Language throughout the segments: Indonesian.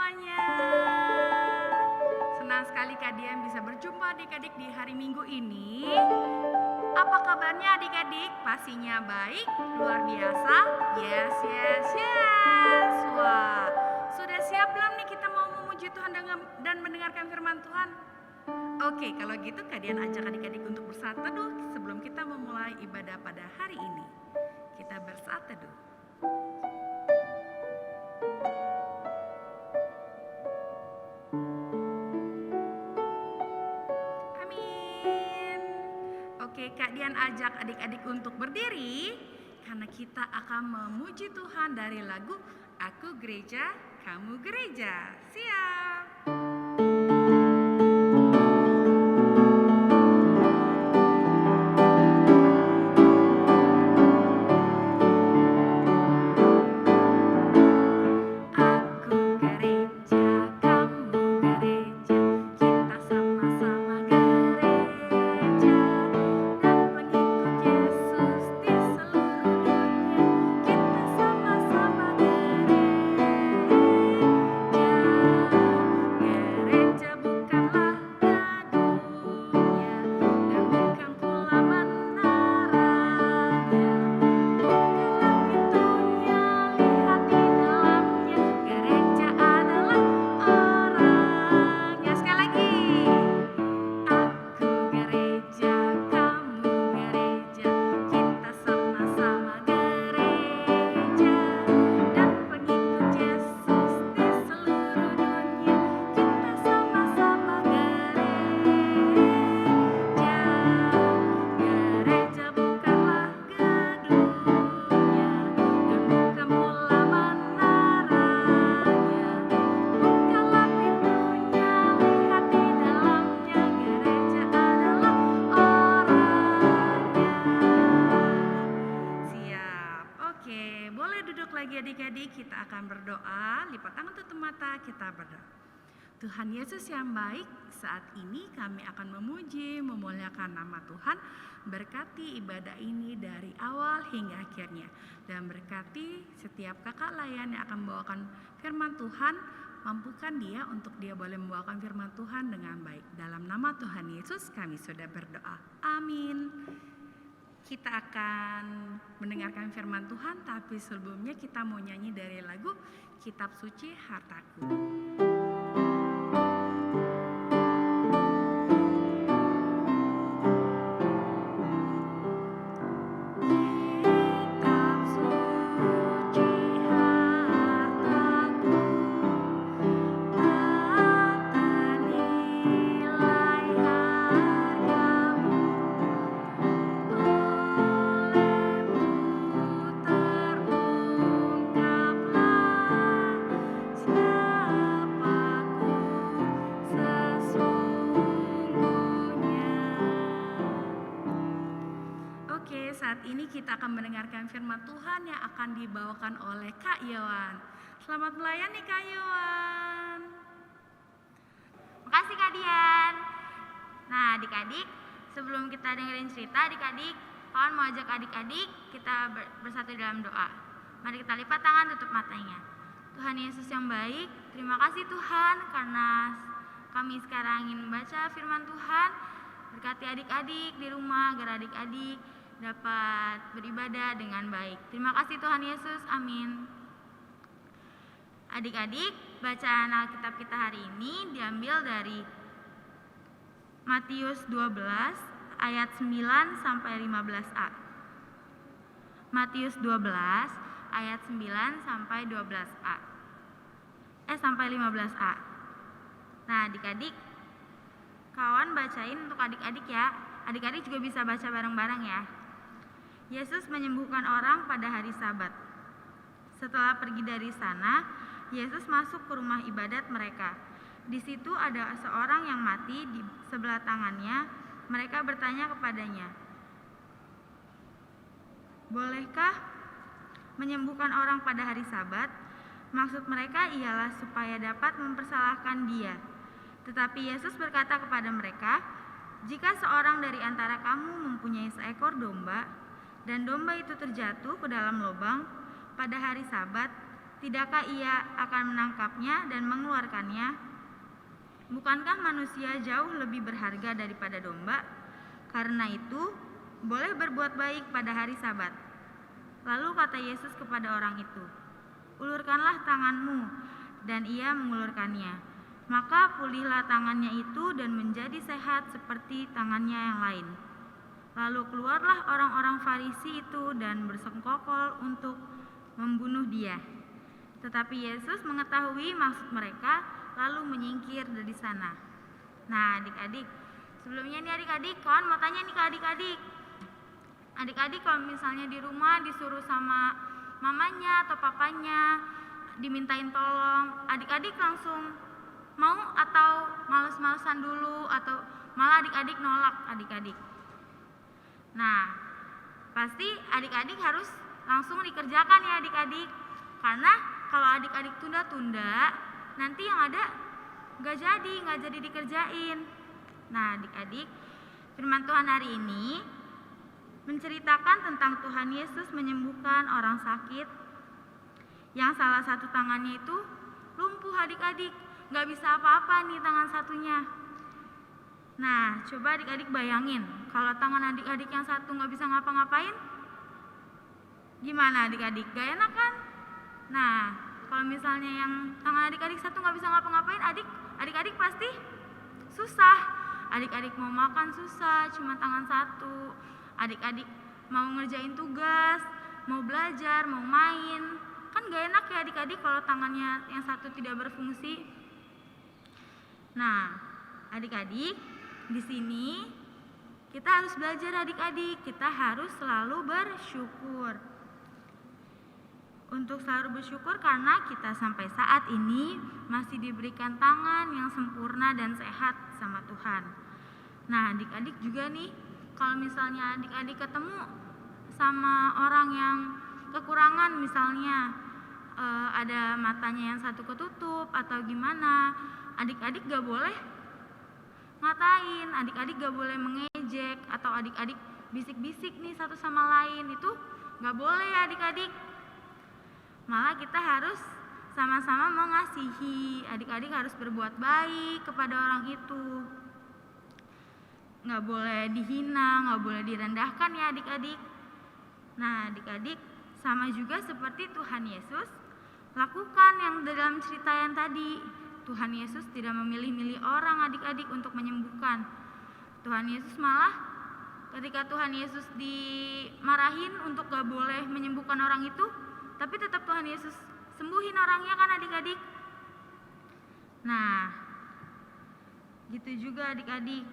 semuanya. Senang sekali kalian bisa berjumpa adik-adik di hari Minggu ini. Apa kabarnya adik-adik? Pastinya baik, luar biasa. Yes, yes, yes. Wah, sudah siap belum nih kita mau memuji Tuhan dan mendengarkan firman Tuhan? Oke, kalau gitu kalian ajak adik-adik untuk bersaat teduh sebelum kita memulai ibadah pada hari ini. Kita bersaat teduh. Amin. Oke, kalian ajak adik-adik untuk berdiri karena kita akan memuji Tuhan dari lagu Aku Gereja, Kamu Gereja. Siap? Kita akan berdoa, lipat tangan tutup mata, kita berdoa. Tuhan Yesus yang baik, saat ini kami akan memuji, memuliakan nama Tuhan. Berkati ibadah ini dari awal hingga akhirnya. Dan berkati setiap kakak layan yang akan membawakan firman Tuhan. Mampukan dia untuk dia boleh membawakan firman Tuhan dengan baik. Dalam nama Tuhan Yesus kami sudah berdoa. Amin. Kita akan mendengarkan firman Tuhan, tapi sebelumnya kita mau nyanyi dari lagu Kitab Suci Hartaku. Kita akan mendengarkan firman Tuhan yang akan dibawakan oleh Kak Yowan. Selamat melayani Kak Yowan. Makasih Kak Dian. Nah adik-adik, sebelum kita dengerin cerita adik-adik, kawan mau ajak adik-adik kita bersatu dalam doa. Mari kita lipat tangan, tutup matanya. Tuhan Yesus yang baik, terima kasih Tuhan karena kami sekarang ingin membaca firman Tuhan. Berkati adik-adik di rumah agar adik-adik dapat beribadah dengan baik. Terima kasih Tuhan Yesus, amin. Adik-adik, bacaan Alkitab kita hari ini diambil dari Matius 12 ayat 9 sampai 15a. Matius 12 ayat 9 sampai 12a. Sampai 15a. Nah, adik-adik, kawan bacain untuk adik-adik ya. Adik-adik juga bisa baca bareng-bareng ya. Yesus menyembuhkan orang pada hari Sabat. Setelah pergi dari sana, Yesus masuk ke rumah ibadat mereka. Di situ ada seorang yang mati di sebelah tangannya. Mereka bertanya kepadanya, "Bolehkah menyembuhkan orang pada hari Sabat?" Maksud mereka ialah supaya dapat mempersalahkan dia. Tetapi Yesus berkata kepada mereka, "Jika seorang dari antara kamu mempunyai seekor domba, dan domba itu terjatuh ke dalam lubang pada hari Sabat, tidakkah ia akan menangkapnya dan mengeluarkannya? Bukankah manusia jauh lebih berharga daripada domba? Karena itu, boleh berbuat baik pada hari Sabat. Lalu kata Yesus kepada orang itu, ulurkanlah tanganmu, dan ia mengulurkannya. Maka pulihlah tangannya itu dan menjadi sehat seperti tangannya yang lain. Lalu keluarlah orang-orang Farisi itu dan bersengkokol untuk membunuh dia. Tetapi Yesus mengetahui maksud mereka, lalu menyingkir dari sana. Nah, adik-adik, sebelumnya nih adik-adik, kawan mau tanya nih ke adik-adik. Adik-adik kalau misalnya di rumah disuruh sama mamanya atau papanya dimintain tolong, adik-adik langsung mau atau males-malesan dulu atau malah adik-adik nolak adik-adik? Nah, pasti adik-adik harus langsung dikerjakan ya adik-adik. Karena kalau adik-adik tunda-tunda, nanti yang ada nggak jadi dikerjain. Nah adik-adik, firman Tuhan hari ini menceritakan tentang Tuhan Yesus menyembuhkan orang sakit yang salah satu tangannya itu lumpuh adik-adik, nggak bisa apa-apa nih tangan satunya. Nah coba adik-adik bayangin, kalau tangan adik-adik yang satu nggak bisa ngapa-ngapain, gimana adik-adik? Gak enak kan? Nah kalau misalnya yang tangan adik-adik satu nggak bisa ngapa-ngapain, adik-adik pasti susah. Adik-adik mau makan susah, cuma tangan satu. Adik-adik mau ngerjain tugas, mau belajar, mau main, kan gak enak ya adik-adik kalau tangannya yang satu tidak berfungsi. Nah, adik-adik, di sini kita harus belajar adik-adik, kita harus selalu bersyukur. Untuk selalu bersyukur karena kita sampai saat ini masih diberikan tangan yang sempurna dan sehat sama Tuhan. Nah adik-adik juga nih, kalau misalnya adik-adik ketemu sama orang yang kekurangan, misalnya ada matanya yang satu ketutup atau gimana, adik-adik gak boleh ngatain, adik-adik gak boleh mengejek atau adik-adik bisik-bisik nih satu sama lain, itu gak boleh ya adik-adik. Malah kita harus sama-sama mengasihi, adik-adik harus berbuat baik kepada orang itu. Nggak boleh dihina, nggak boleh direndahkan ya adik-adik. Nah adik-adik, sama juga seperti Tuhan Yesus, lakukan yang dalam cerita yang tadi. Tuhan Yesus tidak memilih-milih orang adik-adik untuk menyembuhkan. Tuhan Yesus malah ketika Tuhan Yesus dimarahin untuk gak boleh menyembuhkan orang itu, tapi tetap Tuhan Yesus sembuhin orangnya kan adik-adik. Nah, gitu juga adik-adik.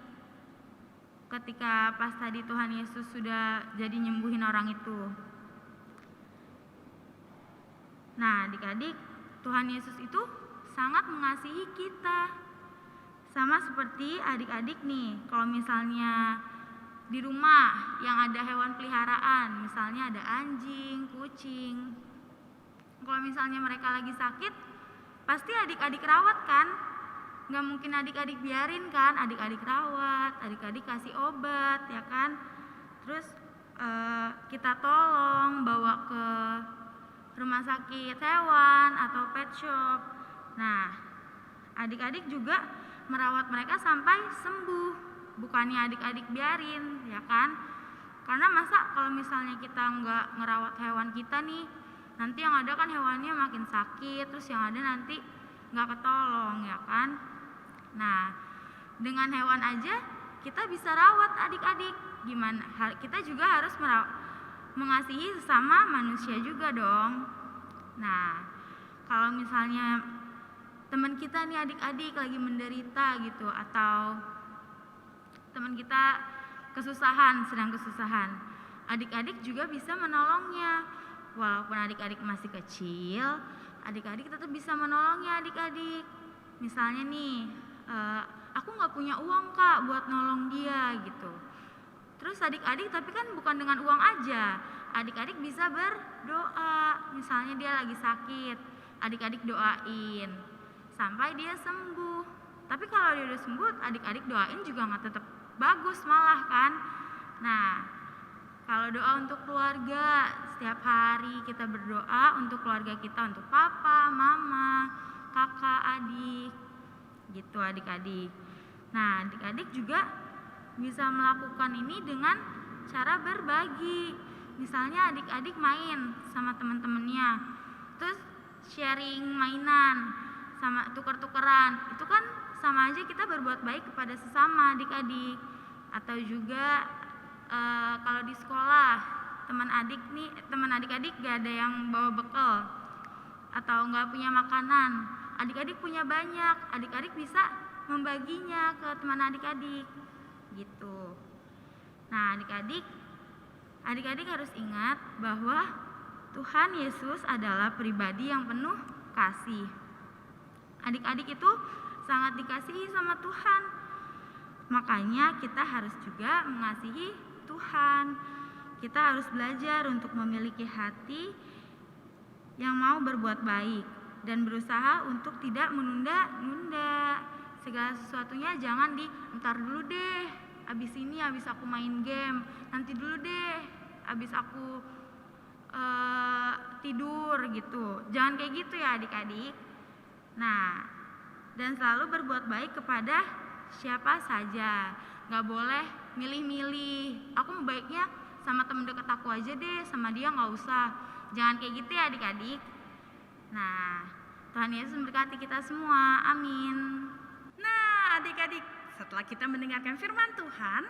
Ketika pas tadi Tuhan Yesus sudah jadi nyembuhin orang itu. Nah, adik-adik, Tuhan Yesus itu sangat mengasihi kita. Sama seperti adik-adik nih, kalau misalnya di rumah yang ada hewan peliharaan, misalnya ada anjing, kucing. Kalau misalnya mereka lagi sakit, pasti adik-adik rawat kan? Gak mungkin adik-adik biarin kan? Adik-adik rawat, adik-adik kasih obat ya kan? Terus kita tolong bawa ke rumah sakit hewan atau pet shop. Nah, adik-adik juga merawat mereka sampai sembuh. Bukannya adik-adik biarin ya kan? Karena masa kalau misalnya kita nggak ngerawat hewan kita nih, nanti yang ada kan hewannya makin sakit, terus yang ada nanti nggak ketolong ya kan. Nah dengan hewan aja kita bisa rawat adik-adik, gimana kita juga harus mengasihi sesama manusia juga dong. Nah kalau misalnya teman kita nih adik-adik lagi menderita gitu, atau teman kita sedang kesusahan, adik-adik juga bisa menolongnya. Walaupun adik-adik masih kecil, adik-adik tetap bisa menolongnya adik-adik. Misalnya nih, aku nggak punya uang kak buat nolong dia gitu. Terus adik-adik tapi kan bukan dengan uang aja, adik-adik bisa berdoa. Misalnya dia lagi sakit, adik-adik doain sampai dia sembuh. Tapi kalau dia udah sembuh, adik-adik doain juga nggak tetap bagus malah kan. Nah Kalau doa untuk keluarga, setiap hari kita berdoa untuk keluarga kita, untuk papa, mama, kakak, adik, gitu adik-adik. Nah, adik-adik juga bisa melakukan ini dengan cara berbagi. Misalnya adik-adik main sama teman-temannya, terus sharing mainan, sama tuker-tukeran. Itu kan sama aja kita berbuat baik kepada sesama adik-adik. Atau juga kalau di sekolah teman adik-adik gak ada yang bawa bekal atau nggak punya makanan, adik-adik punya banyak, adik-adik bisa membaginya ke teman adik-adik gitu. Nah, adik-adik harus ingat bahwa Tuhan Yesus adalah pribadi yang penuh kasih. Adik-adik itu sangat dikasihi sama Tuhan, makanya kita harus juga mengasihi Tuhan. Kita harus belajar untuk memiliki hati yang mau berbuat baik dan berusaha untuk tidak menunda-nunda segala sesuatunya. Jangan ntar dulu deh, abis ini abis aku main game, nanti dulu deh abis aku tidur gitu. Jangan kayak gitu ya adik-adik. Nah, dan selalu berbuat baik kepada siapa saja. Gak boleh milih-milih, aku mau baiknya sama temen deket aku aja deh, sama dia gak usah. Jangan kayak gitu ya adik-adik. Nah, Tuhan Yesus memberkati kita semua, amin. Nah, adik-adik, setelah kita mendengarkan firman Tuhan,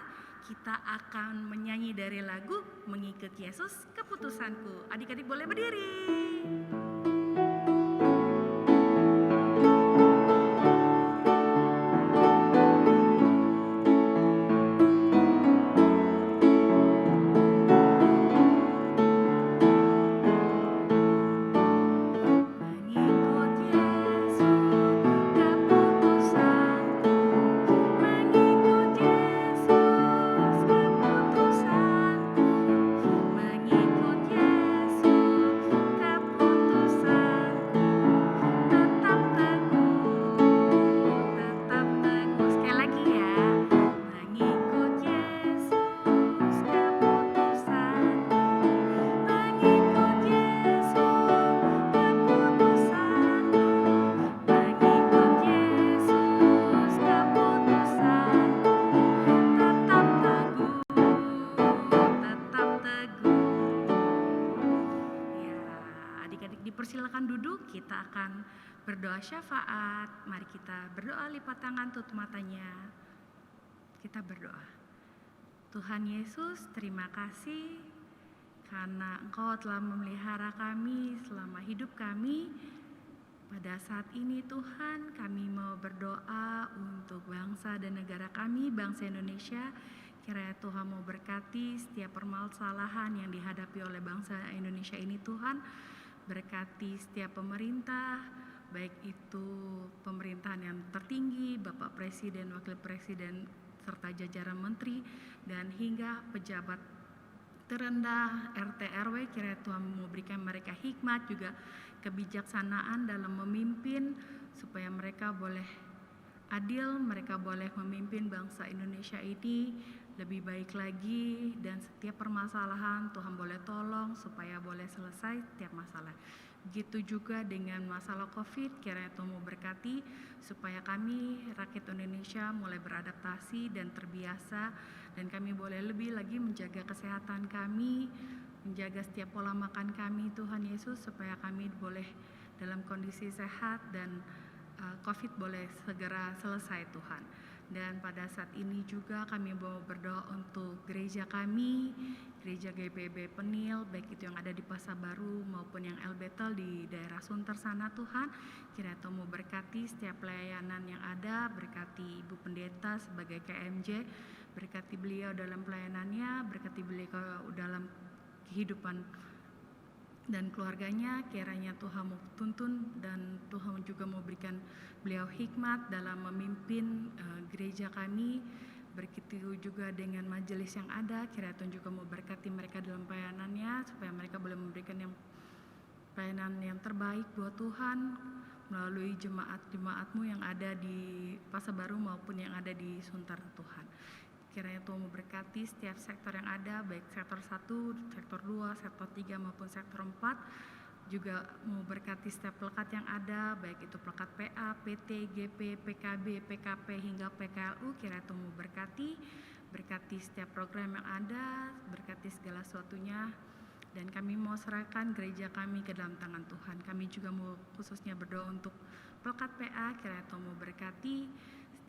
kita akan menyanyi dari lagu Mengikut Yesus Keputusanku. Adik-adik boleh berdiri. Dipersilakan duduk, kita akan berdoa syafaat. Mari kita berdoa, lipat tangan, tutup matanya. Kita berdoa. Tuhan Yesus, terima kasih karena Engkau telah memelihara kami selama hidup kami. Pada saat ini Tuhan, kami mau berdoa untuk bangsa dan negara kami, bangsa Indonesia. Kiranya Tuhan mau berkati setiap permasalahan yang dihadapi oleh bangsa Indonesia ini Tuhan. Berkati setiap pemerintah, baik itu pemerintahan yang tertinggi, Bapak Presiden, Wakil Presiden, serta jajaran menteri, dan hingga pejabat terendah RT RW. Kiranya Tuhan memberikan mereka hikmat, juga kebijaksanaan dalam memimpin, supaya mereka boleh adil, mereka boleh memimpin bangsa Indonesia ini lebih baik lagi, dan setiap permasalahan Tuhan boleh tolong supaya boleh selesai setiap masalah. Begitu juga dengan masalah COVID, kiranya Tuhan mau berkati supaya kami rakyat Indonesia mulai beradaptasi dan terbiasa, dan kami boleh lebih lagi menjaga kesehatan kami, menjaga setiap pola makan kami Tuhan Yesus, supaya kami boleh dalam kondisi sehat dan COVID boleh segera selesai Tuhan. Dan pada saat ini juga kami mau berdoa untuk gereja kami, gereja GBB Penil, baik itu yang ada di Pasar Baru maupun yang El Betel di daerah Sunter sana Tuhan. Kiranya Tuhan mau berkati setiap pelayanan yang ada, berkati Ibu Pendeta sebagai KMJ, berkati beliau dalam pelayanannya, berkati beliau dalam kehidupan dan keluarganya. Kiranya Tuhan mau tuntun dan Tuhan juga mau berikan beliau hikmat dalam memimpin gereja kami. Begitu juga dengan majelis yang ada, kiranya Tuhan juga mau berkati mereka dalam pelayanannya, supaya mereka boleh memberikan pelayanan yang terbaik buat Tuhan melalui jemaat-jemaat-Mu yang ada di Pasar Baru maupun yang ada di Sunter Tuhan. Kiranya Tuhan memberkati setiap sektor yang ada, baik sektor 1, sektor 2, sektor 3 maupun sektor 4. Juga memberkati setiap pelekat yang ada, baik itu pelekat PA, PT, GP, PKB, PKP hingga PKLU. Kiranya Tuhan memberkati, berkati setiap program yang ada, berkati segala sesuatunya. Dan kami mau serahkan gereja kami ke dalam tangan Tuhan. Kami juga mau khususnya berdoa untuk pelekat PA, kiranya Tuhan memberkati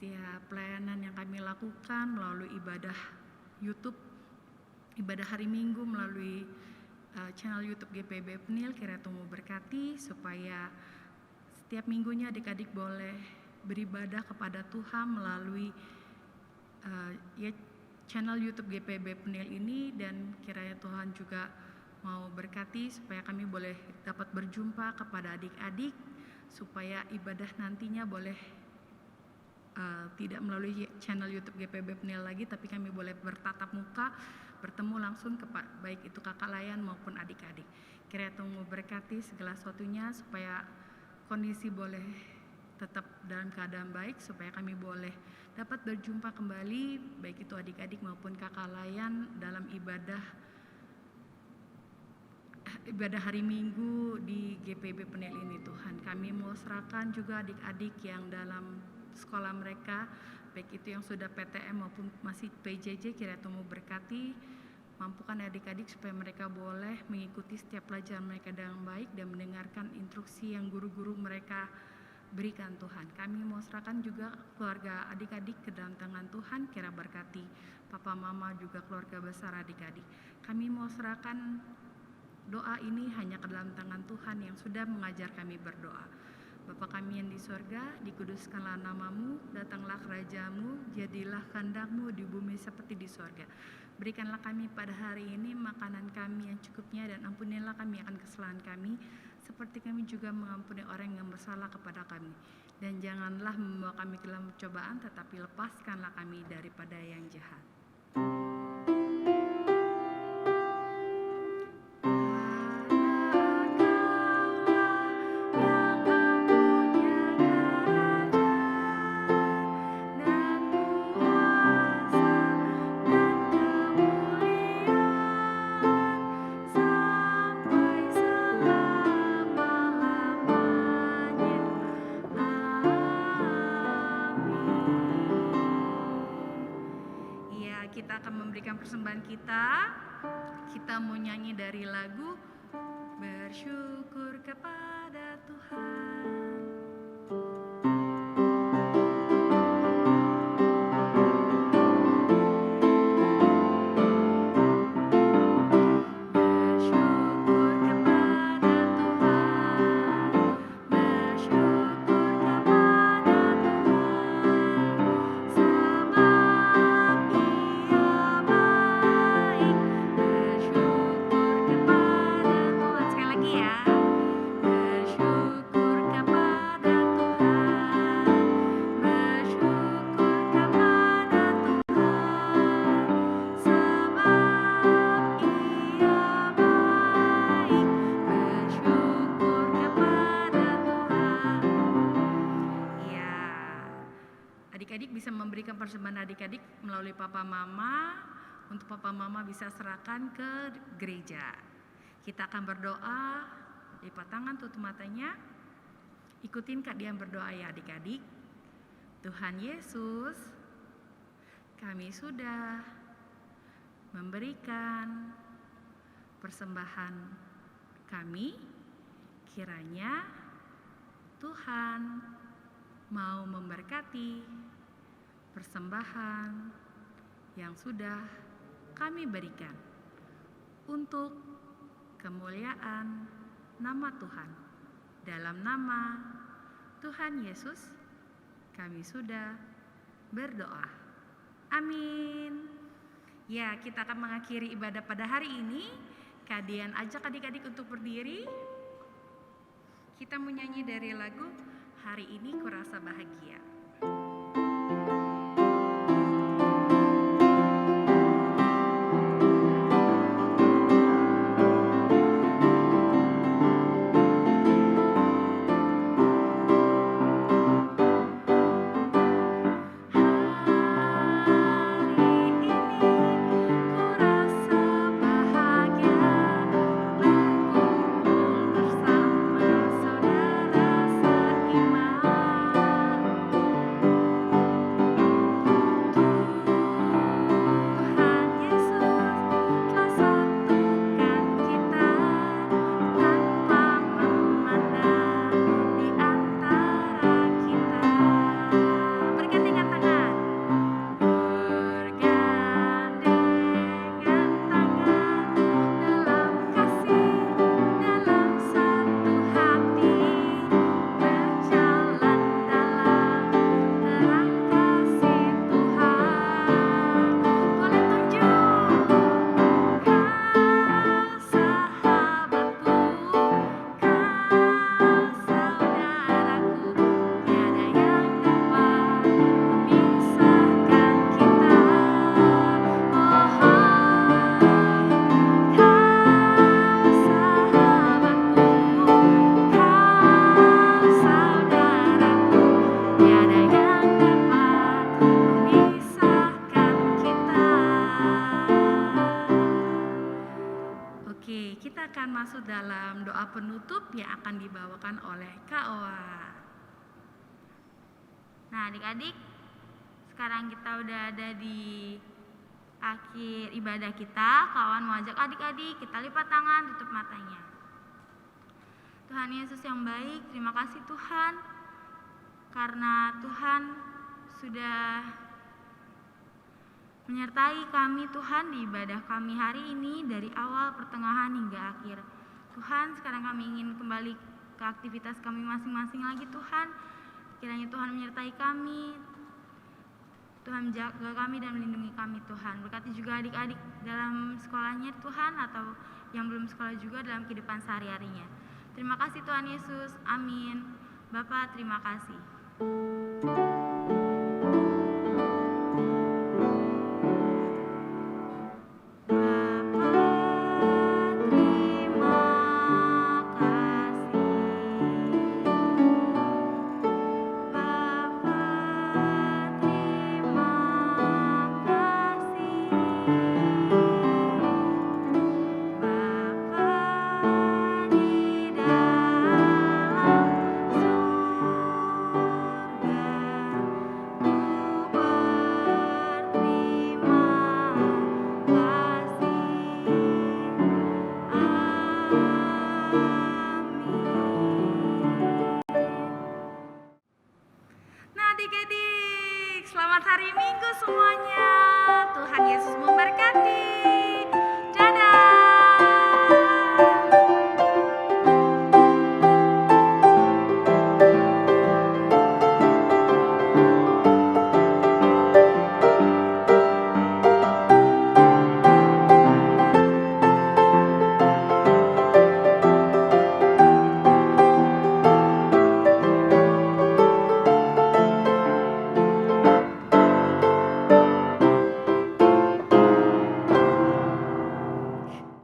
setiap pelayanan yang kami lakukan melalui ibadah YouTube, ibadah hari Minggu melalui channel YouTube GPB Penil. Kiranya Tuhan memberkati supaya setiap minggunya adik-adik boleh beribadah kepada Tuhan melalui channel YouTube GPB Penil ini. Dan kiranya Tuhan juga mau berkati supaya kami boleh dapat berjumpa kepada adik-adik, supaya ibadah nantinya boleh tidak melalui channel YouTube GPB Penil lagi, tapi kami boleh bertatap muka, bertemu langsung baik itu kakak layan maupun adik-adik. Kiranya Tuhan memberkati segala sesuatunya supaya kondisi boleh tetap dalam keadaan baik, supaya kami boleh dapat berjumpa kembali, baik itu adik-adik maupun kakak layan dalam ibadah hari Minggu di GPB Penil ini. Tuhan, kami mau serahkan juga adik-adik yang dalam sekolah mereka, baik itu yang sudah PTM maupun masih PJJ. Kiranya Tuhan memberkati, mampukan adik-adik supaya mereka boleh mengikuti setiap pelajaran mereka dengan baik dan mendengarkan instruksi yang guru-guru mereka berikan. Tuhan, kami mau serahkan juga keluarga adik-adik ke dalam tangan Tuhan. Kiranya berkati papa mama juga keluarga besar adik-adik. Kami mau serahkan doa ini hanya ke dalam tangan Tuhan yang sudah mengajar kami berdoa. Bapa kami yang di sorga, dikuduskanlah namamu, datanglah kerajaanmu, jadilah kehendak-mu di bumi seperti di sorga. Berikanlah kami pada hari ini makanan kami yang cukupnya, dan ampunilah kami akan kesalahan kami, seperti kami juga mengampuni orang yang bersalah kepada kami. Dan janganlah membawa kami ke dalam cobaan, tetapi lepaskanlah kami daripada yang jahat. Persembahan kita mau nyanyi dari lagu Bersyukur kepada Tuhan. Persembahan adik-adik melalui papa mama, untuk papa mama bisa serahkan ke gereja. Kita akan berdoa, lipat tangan, tutup matanya, ikutin Kak Dian berdoa ya adik-adik. Tuhan Yesus, kami sudah memberikan persembahan kami, kiranya Tuhan mau memberkati persembahan yang sudah kami berikan untuk kemuliaan nama Tuhan. Dalam nama Tuhan Yesus kami sudah berdoa. Amin. Ya, kita akan mengakhiri ibadah pada hari ini. Kak Dian ajak adik-adik untuk berdiri. Kita menyanyi dari lagu Hari Ini Kurasa Bahagia. Hari Oke, kita akan masuk dalam doa penutup yang akan dibawakan oleh Kak Oa. Nah, adik-adik, sekarang kita udah ada di akhir ibadah kita. Kawan mau ajak adik-adik, kita lipat tangan, tutup matanya. Tuhan Yesus yang baik, terima kasih Tuhan, karena Tuhan sudah menyertai kami Tuhan di ibadah kami hari ini dari awal, pertengahan hingga akhir. Tuhan, sekarang kami ingin kembali ke aktivitas kami masing-masing lagi Tuhan. Kiranya Tuhan menyertai kami, Tuhan menjaga kami dan melindungi kami Tuhan. Berkati juga adik-adik dalam sekolahnya Tuhan, atau yang belum sekolah juga dalam kehidupan sehari-harinya. Terima kasih Tuhan Yesus, amin. Bapa, terima kasih.